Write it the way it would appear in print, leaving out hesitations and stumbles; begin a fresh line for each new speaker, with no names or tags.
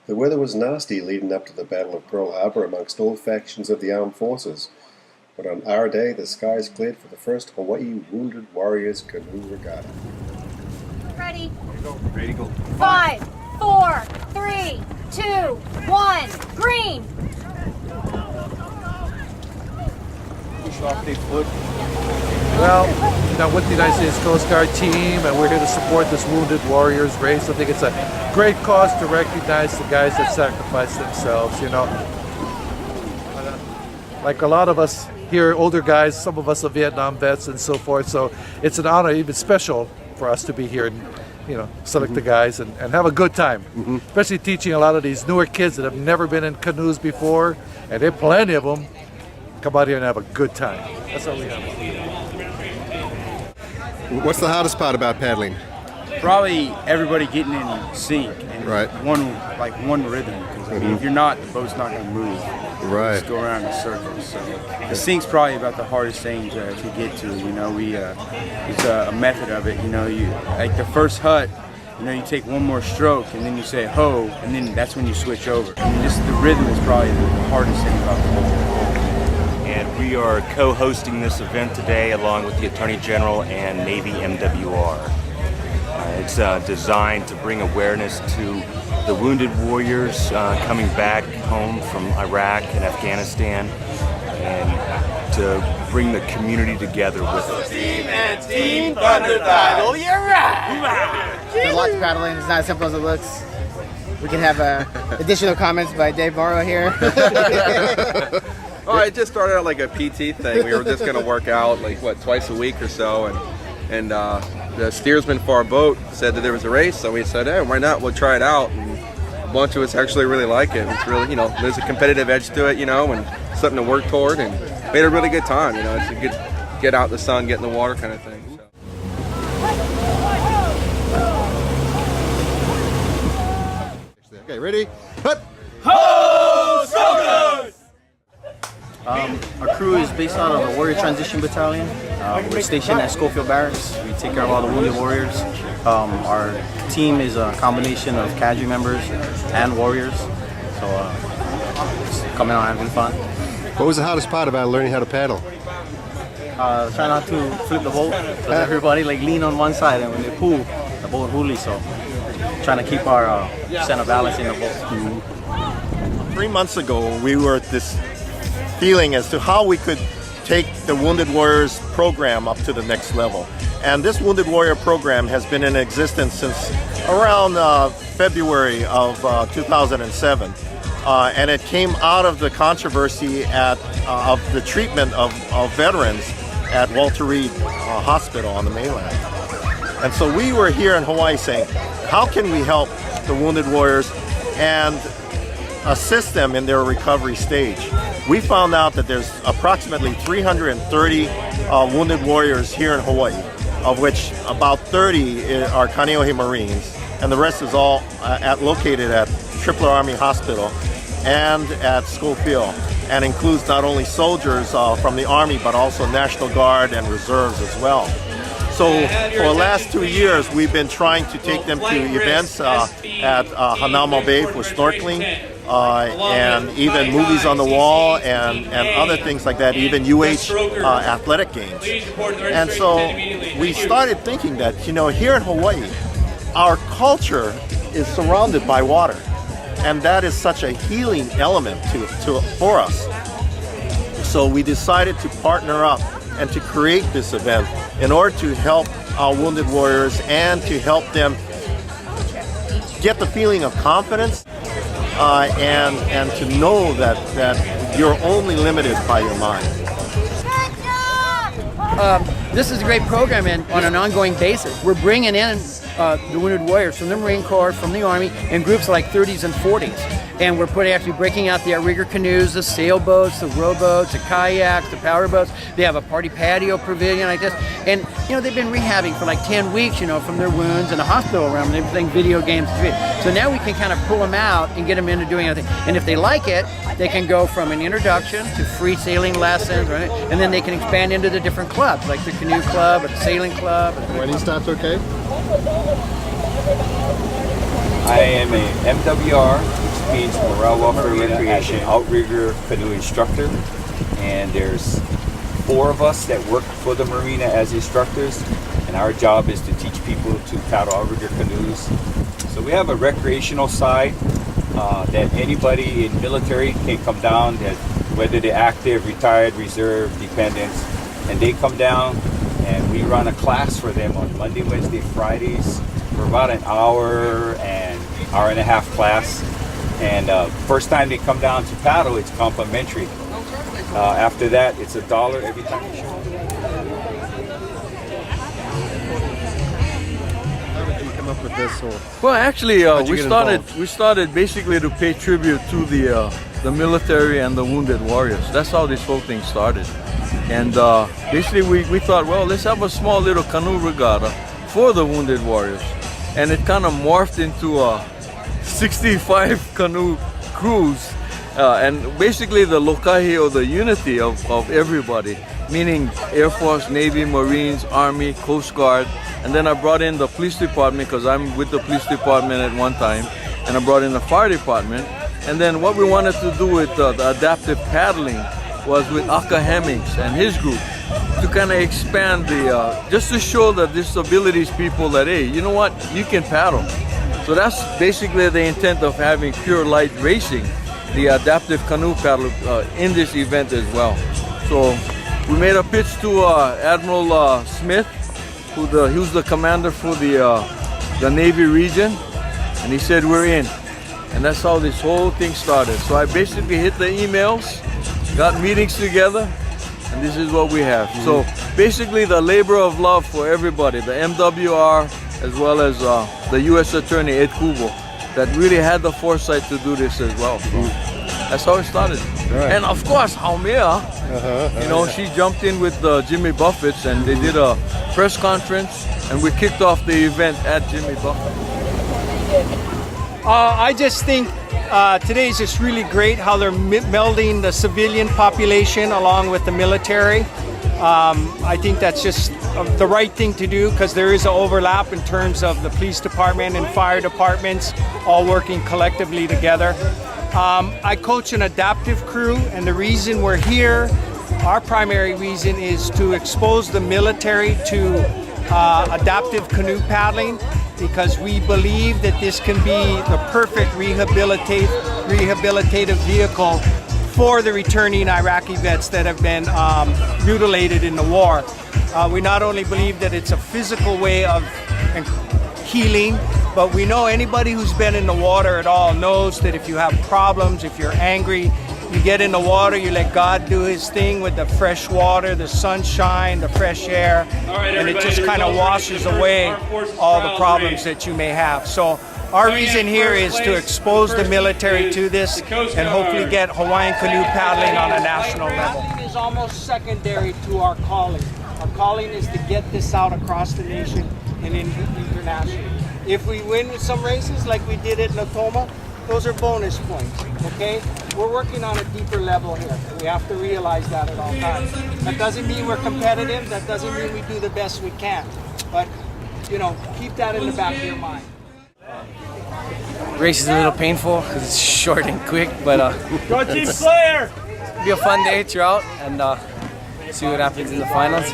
The weather was nasty leading up to the Battle of Pearl Harbor amongst all factions of the armed forces, but on our day the skies cleared for the first Hawaii Wounded Warriors Canoe Regatta.
Ready?
Ready to go.
5, 4, 3, 2, 1, green!
Push off the foot.
Well, with the United States Coast Guard team, and we're here to support this Wounded Warriors race. I think it's a great cause to recognize the guys that sacrificed themselves, Like a lot of us here, older guys, some of us are Vietnam vets and so forth, so it's an honor, even special, for us to be here and, select the guys and have a good time. Especially teaching a lot of these newer kids that have never been in canoes before, and there are plenty of them. Come out here and have a good time. That's all we have.
What's the hardest part about paddling?
Probably everybody getting in sync and
Right.
one rhythm. Because if you're not, the boat's not going to move.
Right.
Just go around in circles. So the sync's probably about the hardest thing to get to. It's a method of it. You like the first hut. You take one more stroke and then you say ho, and then that's when you switch over. Just the rhythm is probably the hardest thing about the whole.
And we are co-hosting this event today along with the Attorney General and Navy MWR. It's designed to bring awareness to the wounded warriors coming back home from Iraq and Afghanistan, and to bring the community together with it.
Team Thunder Paddle, you're right!
There's a lot to paddling. It's not as simple as it looks. We can have additional comments by Dave Morrow here.
Oh, it just started out like a PT thing. We were just going to work out twice a week or so, and the steersman for our boat said that there was a race, so we said, hey, why not? We'll try it out. And a bunch of us actually really like it. It's really, there's a competitive edge to it, and something to work toward, and we had a really good time. It's a good get out in the sun, get in the water kind of thing. So.
Okay, ready? Hut!
Ho, Strokers!
Our crew is based out of the Warrior Transition Battalion. We're stationed at Schofield Barracks. We take care of all the wounded warriors. Our team is a combination of cadre members and warriors. So just coming out having fun.
What was the hardest part about learning how to paddle?
Try not to flip the boat. Everybody lean on one side, and when they pull, the boat woolly. So trying to keep our center balance in the boat.
3 months ago, we were at this feeling as to how we could take the Wounded Warriors program up to the next level. And this Wounded Warrior program has been in existence since around February of 2007. And it came out of the controversy of the treatment of veterans at Walter Reed Hospital on the mainland. And so we were here in Hawaii saying, how can we help the Wounded Warriors and assist them in their recovery stage? We found out that there's approximately 330 Wounded Warriors here in Hawaii, of which about 30 are Kaneohe Marines, and the rest is all located at Tripler Army Hospital and at Schofield, and includes not only soldiers from the Army, but also National Guard and reserves as well. So for the last 2 years, we've been trying to take them to events at Hanamo Bay for snorkeling, and even movies on the wall and other things like that, even UH athletic games. And so we started thinking that, here in Hawaii, our culture is surrounded by water. And that is such a healing element for us. So we decided to partner up and to create this event in order to help our wounded warriors and to help them get the feeling of confidence and to know that you're only limited by your mind.
This is a great program, and on an ongoing basis, we're bringing in the wounded warriors from the Marine Corps, from the Army, in groups like 30s and 40s. And we're actually breaking out the outrigger canoes, the sailboats, the rowboats, the kayaks, the power boats. They have a party patio pavilion like this. And, they've been rehabbing for 10 weeks, from their wounds in a hospital room. They've been playing video games. So now we can kind of pull them out and get them into doing anything. And if they like it, they can go from an introduction to free sailing lessons, right? And then they can expand into the different clubs, like the canoe club or the sailing club.
When he starts, okay?
I am a MWR means Morale Welfare Recreation Outrigger Canoe Instructor. And there's 4 of us that work for the marina as instructors. And our job is to teach people to paddle outrigger canoes. So we have a recreational side that anybody in military can come down, that whether they're active, retired, reserve, dependents, and they come down and we run a class for them on Monday, Wednesday, Fridays for about an hour and hour and a half class. And first time they come down to paddle, it's complimentary. After that, it's $1 every time you show up.
How did you come up with this? Or
well, actually,
how'd you get
we started basically to pay tribute to the military and the wounded warriors. That's how this whole thing started. And basically, we thought, well, let's have a small little canoe regatta for the wounded warriors. And it kind of morphed into a 65 canoe cruise. And basically the lokahi, or the unity of everybody, meaning Air Force, Navy, Marines, Army, Coast Guard. And then I brought in the police department, because I'm with the police department at one time, and I brought in the fire department. And then what we wanted to do with the adaptive paddling was with Hemmings and his group, to kind of expand just to show the disabilities people that, hey, you know what, you can paddle. So that's basically the intent of having Pure Light Racing, the adaptive canoe paddle, in this event as well. So we made a pitch to Admiral Smith, he was the commander for the Navy region, and he said we're in. And that's how this whole thing started. So I basically hit the emails, got meetings together, and this is what we have. So basically the labor of love for everybody, the MWR as well as the U.S. Attorney Ed Kubo, that really had the foresight to do this as well. So that's how it started. Right. And of course, Haumea, she jumped in with Jimmy Buffett's, and they did a press conference, and we kicked off the event at Jimmy Buffett.
I just think today is just really great how they're melding the civilian population along with the military. I think that's just the right thing to do, because there is an overlap in terms of the police department and fire departments all working collectively together. I coach an adaptive crew, and the reason we're here, our primary reason, is to expose the military to adaptive canoe paddling, because we believe that this can be the perfect rehabilitative vehicle for the returning Iraqi vets that have been mutilated in the war. We not only believe that it's a physical way of healing, but we know anybody who's been in the water at all knows that if you have problems, if you're angry, you get in the water, you let God do his thing with the fresh water, the sunshine, the fresh air, and it just kind of washes away all the problems that you may have. So our reason here is to expose the military to this and hopefully get Hawaiian canoe paddling on a national level. Paddling is almost secondary to our calling. Our calling is to get this out across the nation and internationally. If we win with some races like we did at Natoma, those are bonus points, okay? We're working on a deeper level here. We have to realize that at all times. That doesn't mean we're competitive. That doesn't mean we do the best we can. But, keep that in the back of your mind.
Race is a little painful because it's short and quick, but
Go Team Slayer!
It'll be a fun day throughout, and see what happens in the finals.